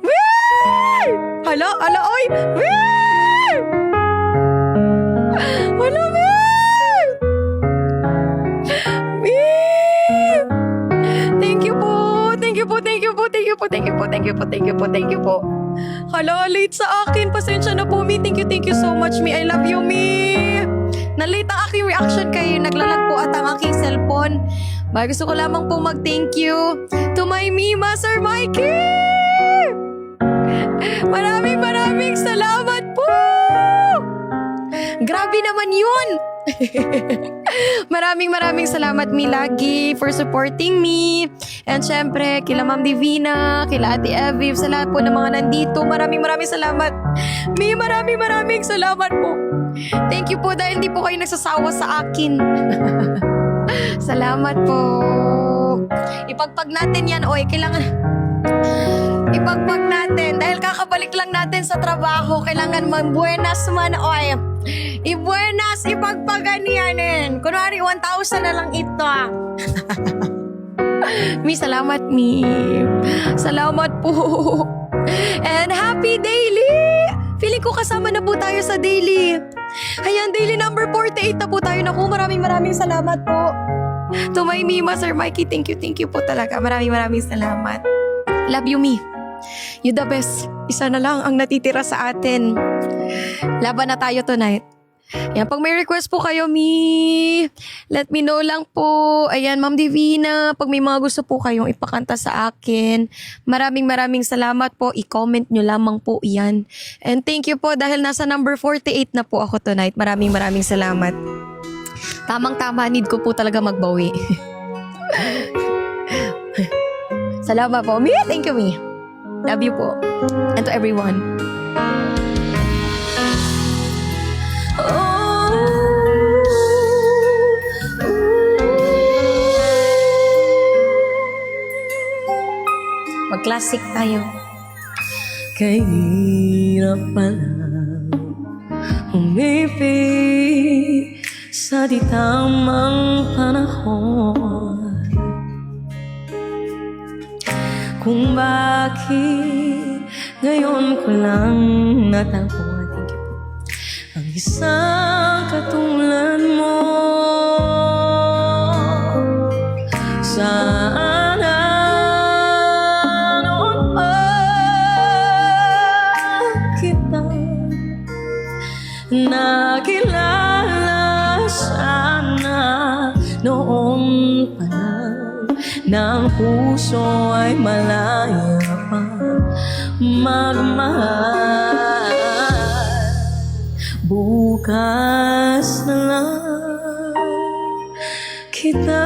Wee! Hala, hala, oy! Wee! Hala, wee! Wee! Thank you po! Thank you po, thank you po, thank you po, thank you po, thank you po, thank you po, thank you po. Hala, late sa akin. Pasensya na po, Mi. Thank you so much, Mi. I love you, Mi. Na-late ang aking reaction kay naglalag po at ang aking cellphone. Gusto ko lamang po mag-thank you to my Mima, Sir Mikey! Maraming salamat po! Grabe naman yun! maraming salamat, Mi, lagi for supporting me. And syempre, kila Ma'am Divina, kila Ate Eviv, sa lahat po ng mga nandito. Maraming salamat. Mi, maraming salamat po. Thank you po dahil hindi po kayo nagsasawa sa akin. Salamat po. Ipagpag natin yan, oy. Kailangan ipagpag natin. Dahil kakabalik lang natin sa trabaho. Kailangan buenas man, oy. Buenas, ipagpagan yanin. Kunwari, 1,000 na lang ito. Mi, salamat, Mi. Salamat po. And happy daily! Feeling ko kasama na po tayo sa daily. Ayan, daily number 48 na po tayo. Naku, maraming salamat po. To my Mima, Sir Mikey, thank you po talaga. Maraming salamat. Love you, Mi. You the best. Isa na lang ang natitira sa atin. Laban na tayo tonight. Ayan, pag may request po kayo, Mi, let me know lang po. Ayan, Ma'am Divina, pag may mga gusto po kayong ipakanta sa akin, maraming salamat po. I-comment nyo lamang po yan. And thank you po dahil nasa number 48 na po ako tonight. Maraming salamat. Tamang-tama, need ko po talaga magbawi. Salamat po, Mi. Thank you, Mi. Love you po. And to everyone. Mag-classic tayo. Kahirap pala umibig sa di tamang panahon. Kung bakit ngayon ko lang natagpuan ang isang katulad mo. Sana noon pa kita nakilala, sana noon pa lang ng puso ay malaya pa magmahal. Bukas na lang kita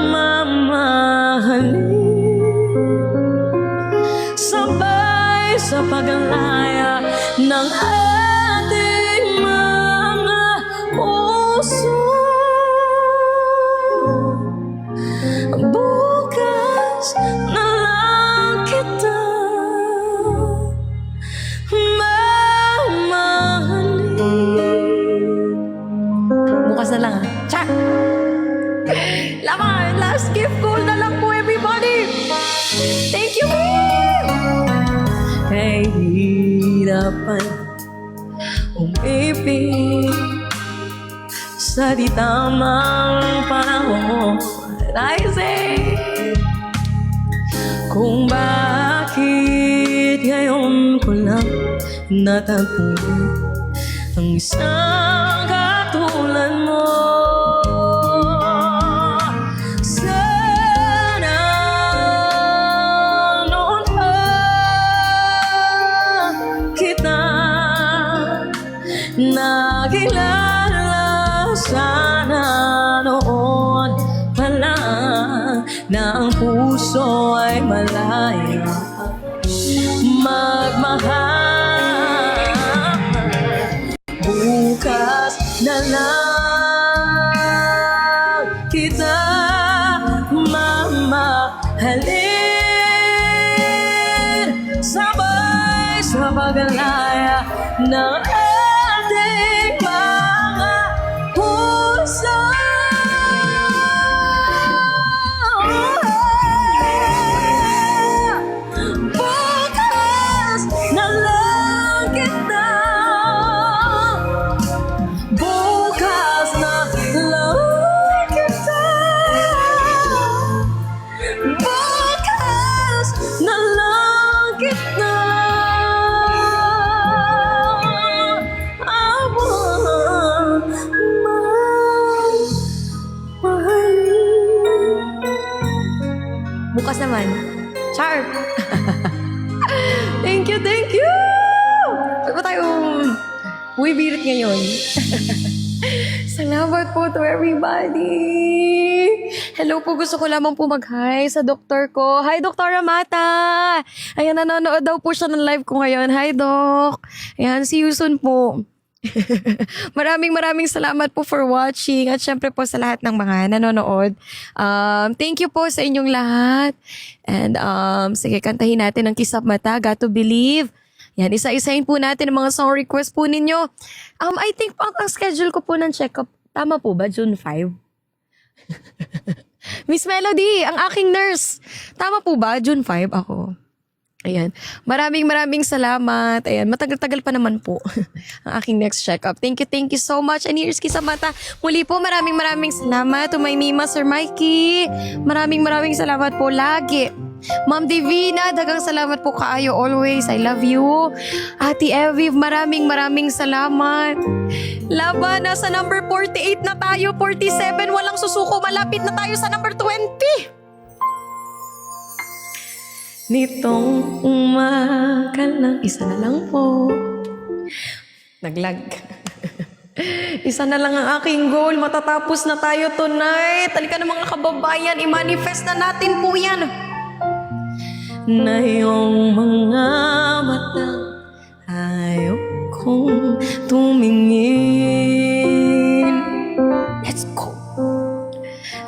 mamahalin, sabay sa pagalaya ng ating mga puso. Bukas na lang kita Bukas na lang, ha? Tsak! Laman! Last gift goal na lang po, everybody! Thank you, Mim! Kahirapan umibig sa di tamang panahon. I say, kung bakit ngayon ko lang natagpuan ang isang katulad mo. Sana noon pa kita nakilala, sana noon pa lang na ang puso ay malaya magmahal. Bukas na lang kita mamahalin, sabay sa pagalaya ng ating mga puso. Bukas you, thank you! Ba't ba tayong buwibirit ngayon? Salamat po to everybody! Hello po, gusto ko lamang po mag-hi sa doktor ko. Hi, Dr. Amata! Ayan, nanonood daw po siya ng live ko ngayon. Hi, Doc! Ayan, see you soon po. Maraming salamat po for watching at syempre po sa lahat ng mga nanonood. Thank you po sa inyong lahat. And sige, kantahin natin ang Kisap Mata, Got to Believe. Yan, isa-isahin po natin ang mga song request po ninyo. I think ang schedule ko po ng check-up, tama po ba? June 5? Miss Melody, ang aking nurse. Tama po ba? June 5 ako. Ayan. Maraming salamat. Ayan. Matagal-tagal pa naman po ang aking next check-up. Thank you so much. And here's Kisap Mata. Muli po, maraming salamat to my Mima, Sir Mikey. Maraming salamat po lagi. Ma'am Divina, dagang salamat po kaayo always. I love you. Ate Eviv, maraming salamat. Laban, nasa number 48 na tayo. 47, walang susuko. Malapit na tayo sa number 20. Nitong umaga lang, isa na lang po. Naglag. Isa na lang ang aking goal. Matatapos na tayo tonight. Talika na mga kababayan, i-manifest na natin po yan. Na iyong mga mata ayaw kong tumingin. Let's go.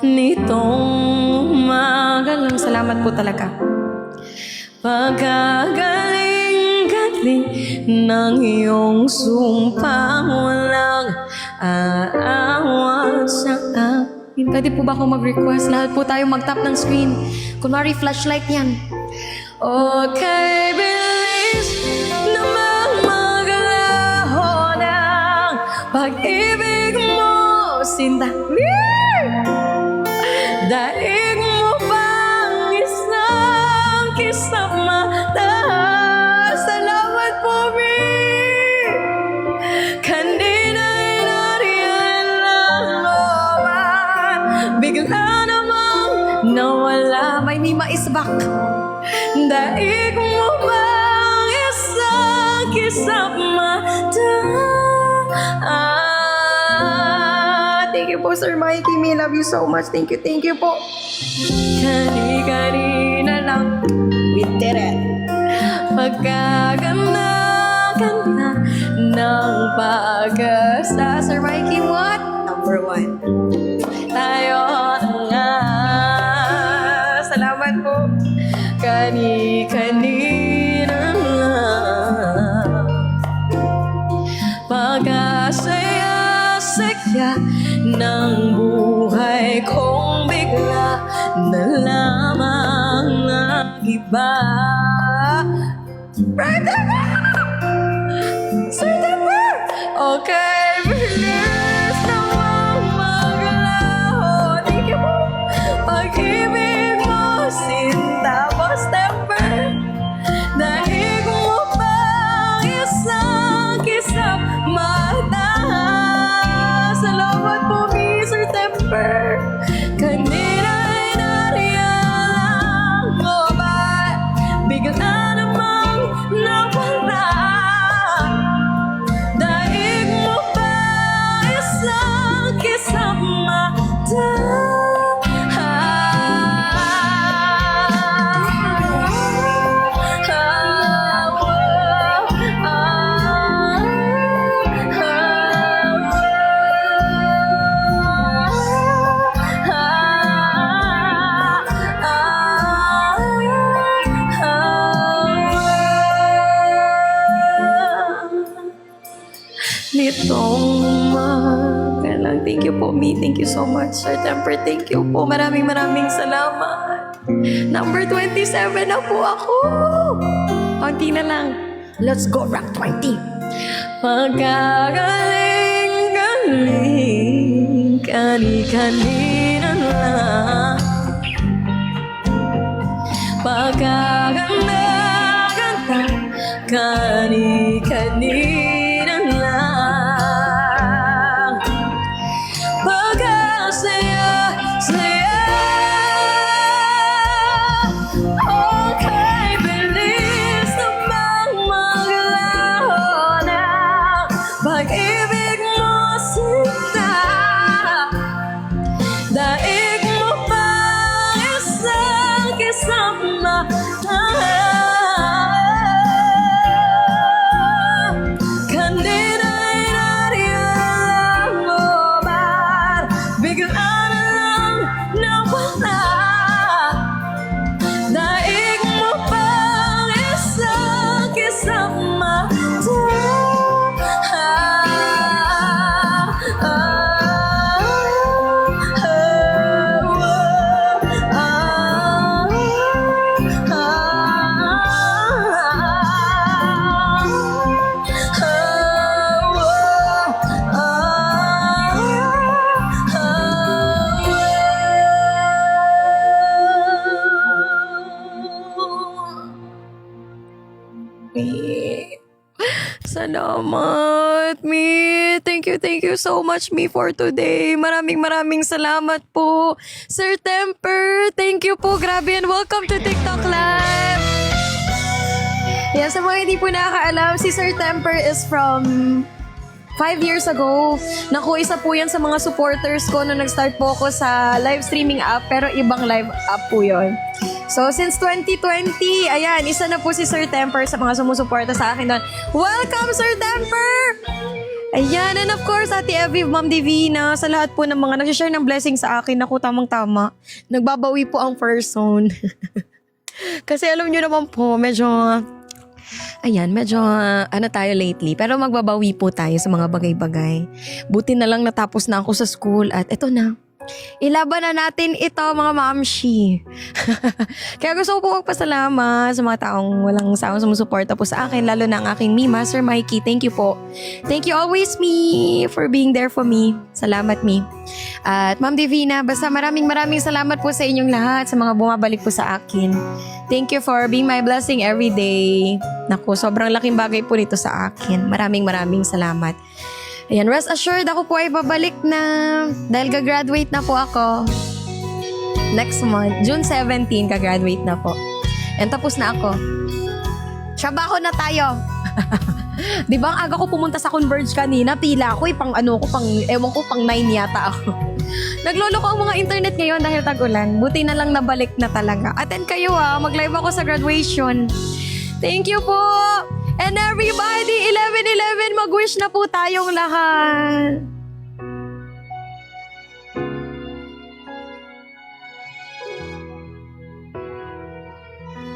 Nitong umaga lang, salamat po talaga. Pagkagaling-galing ng iyong sumpang walang aawat sa akin. Pwede po ba ako mag-request? Lahat po tayo mag-tap ng screen. Kunwari flashlight yan. Okay, bilis namang maglaho ng pag-ibig mo, sinta. Daig mo bang isang kisap mata? Salamat po, Mi! Kanina inariyan lang naman, bigla namang nawala. May Mima is back. Daig mo bang isang kisap mata? Thank you po, Sir Mikey. Me, love you so much. Thank you po. Kanina lang, we did it. Pagkaganda-ganda ng pag-asa. Sir Mikey, what? Number 1. Tayo na nga. Salamat po. Kanina lang. Pag-asaya-saya ng buhay kong bigla na lamang nag-iba. September! Okay, bilis namang maglaho. Thank you po. Pag-ibig mo, sinta mo, September. Daig mo ba isang kisap mata? Salamat po, Mr. September. Kanina ay nariyan mo ba? Bigla namang nawala. Daig mo ba isang kisap mata? Nitong umaga lang. Thank you po, Mi. Thank you so much, Sir Temper. Thank you po. Maraming salamat. Number 27 na po ako. Konti na lang. Let's go, rank 20. Pagkagaling-galing, kani-kanina lang. Pagkaganda-ganda, kani-kanina lang. Pagkasaya-saya, okay, bilis namang Mi. Salamat, Mi. Thank you so much, Mi, for today. Maraming salamat po. Sir Temper, thank you po. Grabe and welcome to TikTok Live. Yan, sa mga hindi po nakakaalam, si Sir Temper is from 5 years ago. Naku, isa po yan sa mga supporters ko nung nag-start po ako sa live streaming app, pero ibang live app po yon. So, since 2020, ayan, isa na po si Sir Temper sa mga sumusuporta sa akin doon. Welcome, Sir Temper! Ayan, and of course, Ate Evie, Ma'am Divina, sa lahat po ng mga nag-share ng blessing sa akin, naku, tamang-tama. Nagbabawi po ang person. Kasi alam nyo naman po, medyo ano tayo lately. Pero magbabawi po tayo sa mga bagay-bagay. Buti na lang natapos na ako sa school at eto na. Ilaban na natin ito, mga mamshi. Kaya gusto ko po magpasalamat sa mga taong walang sawang sumusuporta po sa akin, lalo na ang aking Mima, Sir Mikey. Thank you po. Thank you always, Mi, for being there for me. Salamat, Mi. At Ma'am Divina, basta maraming salamat po sa inyong lahat, sa mga bumabalik po sa akin. Thank you for being my blessing every day. Naku, sobrang laking bagay po nito sa akin. Maraming salamat. Ayan, rest assured ako po ay babalik na dahil gagraduate na po ako. Next month, June 17, gagraduate na po. And tapos na ako. Trabaho na tayo. Di ba ang aga ko pumunta sa Converge kanina, pila ako pang 9 yata ako. Nagloloko ang mga internet ngayon dahil tag-ulan. Buti na lang nabalik na talaga. Attend kayo mag-live ako sa graduation. Thank you po! And everybody, 11-11, mag-wish na po tayong lahat.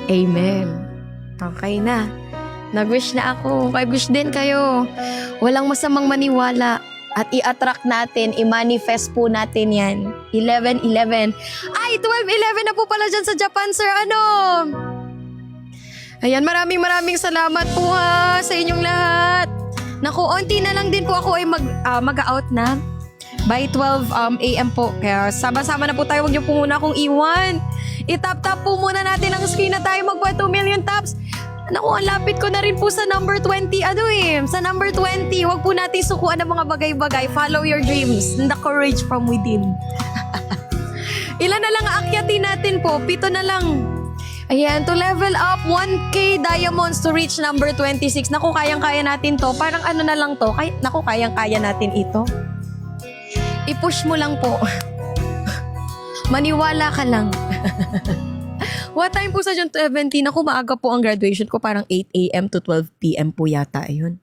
Amen. Okay na. Nag-wish na ako. Mag-wish din kayo. Walang masamang maniwala. At i-attract natin, i-manifest po natin yan. 11-11. Ay, 12-11 na po pala dyan sa Japan, sir. Ano? Ayan, maraming salamat po sa inyong lahat. Naku, onti na lang din po ako ay mag-out na. By 12 a.m. po. Kaya sama-sama na po tayo. Huwag niyo po muna akong iwan. I-tap-tap po muna natin ang screen na tayo magpa 2 million taps. Naku, ang lapit ko na rin po sa number 20. Sa number 20, huwag po natin sukuan ng mga bagay-bagay. Follow your dreams. The courage from within. Ilan na lang aakyatin natin po? 7 na lang. Ayan, to level up 1K diamonds to reach number 26. Naku, kayang-kaya natin to. Parang ano na lang to. Naku, kayang-kaya natin ito. I-push mo lang po. Maniwala ka lang. What time po sa June 17? Naku, maaga po ang graduation ko. Parang 8 a.m. to 12 p.m. po yata. Ayun.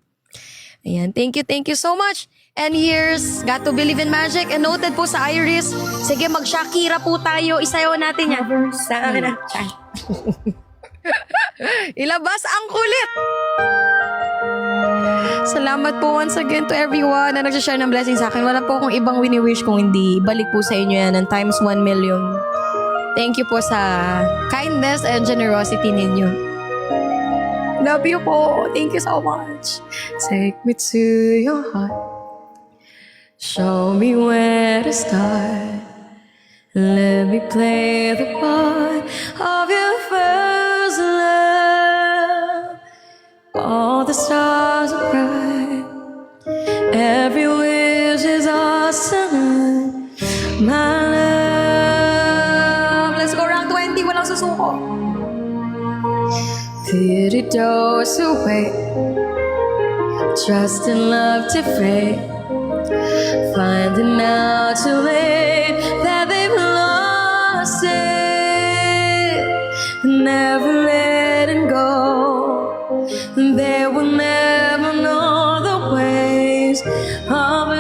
Ayan, thank you so much. And here's Got to Believe in Magic and noted po sa Iris. Sige, mag-Shakira po tayo. Isayaw natin yan. Sa akin na. Ilabas ang kulit! Salamat po once again to everyone na nagsashare ng blessing sa akin. Wala po akong ibang wini-wish kung hindi. Balik po sa inyo yan ng times 1 million. Thank you po sa kindness and generosity ninyo. Love you po. Thank you so much. Take me to your heart. Show me where to start. Let me play the part of your first love. All the stars are bright. Every wish is awesome. My love. Let's go round 20. Walang susuko. Pity doors away. Trust and love to fade. Finding out too late that they've lost it. Never letting go. They will never know the ways of love.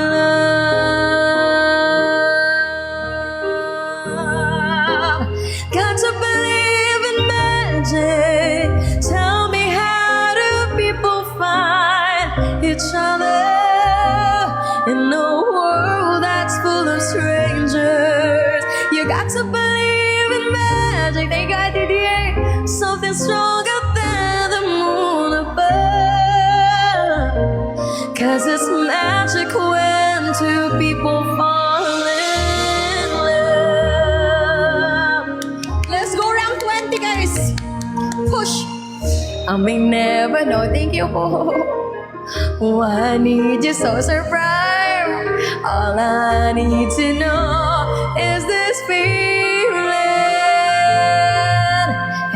Got to believe in magic. Tell me, how do people find each other in a world that's full of strangers? You got to believe in magic. They got to hear something stronger than the moon above. 'Cause it's magic when two people fall in love. Let's go round 20, guys. Push. I may never know. Thank you po. Oh, I need you so surprised. All I need to know is this feeling.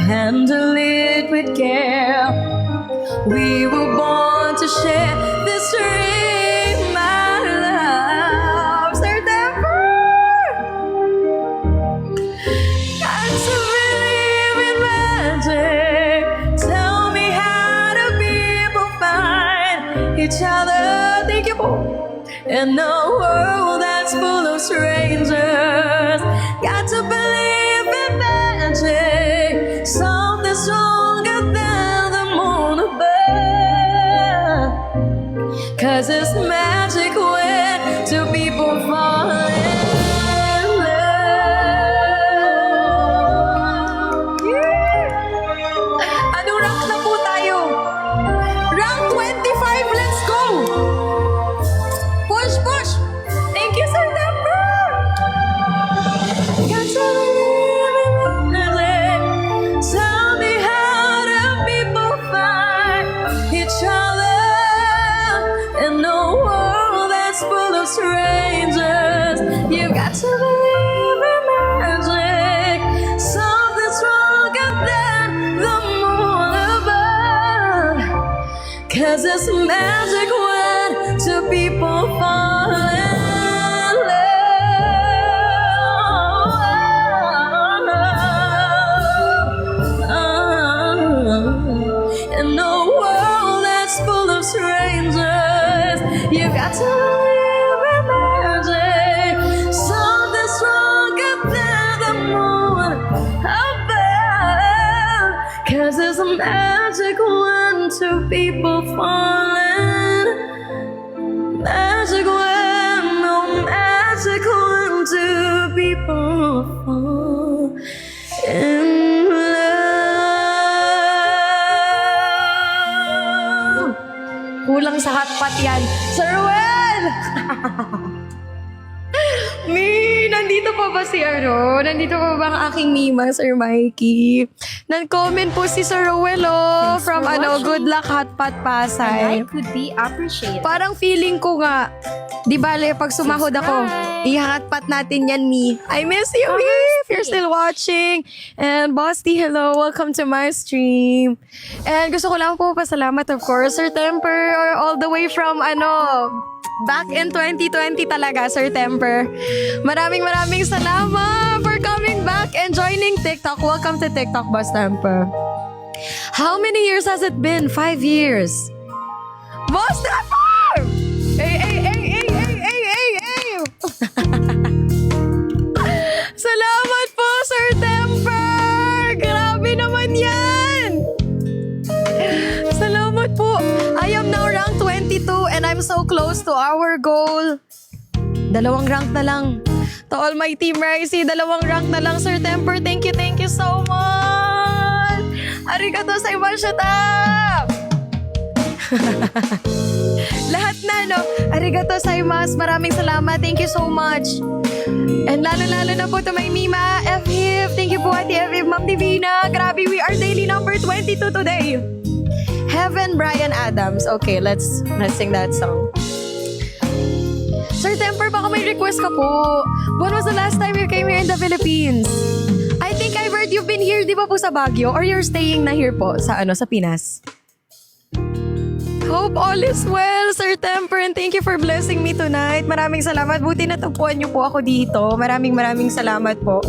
Handle it with care. We were born to share this dream, my love. September. Got to believe in magic. Tell me how do people find each other? Thank you po. In a world that's full of strangers, got to believe in magic. Something stronger than the moon above. 'Cause it's magic when two people fall in love. Yeah. Anong rank na po tayo? Rank 25, let's go! Push, push! Thank you, Sir Temper! Got to believe in magic. Tell me how do people find each other in a world that's full of strangers. You've got to believe in magic. Something stronger than the moon above. 'Cause it's magic when two people fall in love. In a world that's full of strangers, you got to live in magic. Something stronger than the moon above. 'Cause it's magic when two people fall in. Magic when, oh magic when two people fall in love. Kulang sa hotpot yan. Sir Ruel! Nandito pa ba si Aro? Nandito pa ba ang aking Mima, Sir Mikey? Nag-comment po si Sir Ruel, Thanks from for watching. Good Luck Hotpot Pasay. I could be appreciated. Parang feeling ko nga, di bale, pag sumahod ako, Subscribe. i-hotpot natin yan, Mi. I miss you, Mi, if you're still watching. And Boss T, hello, welcome to my stream. And gusto ko lang po pasalamat, of course, Sir Temper, all the way from, back in 2020 talaga, Sir Temper. Maraming salamat for coming back and joining TikTok. Welcome to TikTok, Boss Temper. How many years has it been? 5 years. Boss Temper! Hey! Salamat po, Sir Temper! Grabe naman yan! Salamat po. I am now rank 22 and I'm so close to our goal. 2 rank na lang. To all my team Ricey, 2 rank na lang, Sir Temper. Thank you so much! Arigato saimashita! Lahat na, no? Arigato saimasu. Maraming salamat. Thank you so much. And lalo na po to my Mima, F-Hip. Thank you po, Ate F-Hip, Ma'am Divina. Grabe, we are daily number 22 today. Heaven, Brian Adams. Okay, let's sing that song. Sir Temper, baka may request ka po. When was the last time you came here in the Philippines? I think I've heard you've been here, di ba po sa Baguio? Or you're staying na here po sa sa Pinas? Hope all is well, Sir Temper, and thank you for blessing me tonight. Maraming salamat. Buti natagpuan niyo po ako dito. Maraming salamat po.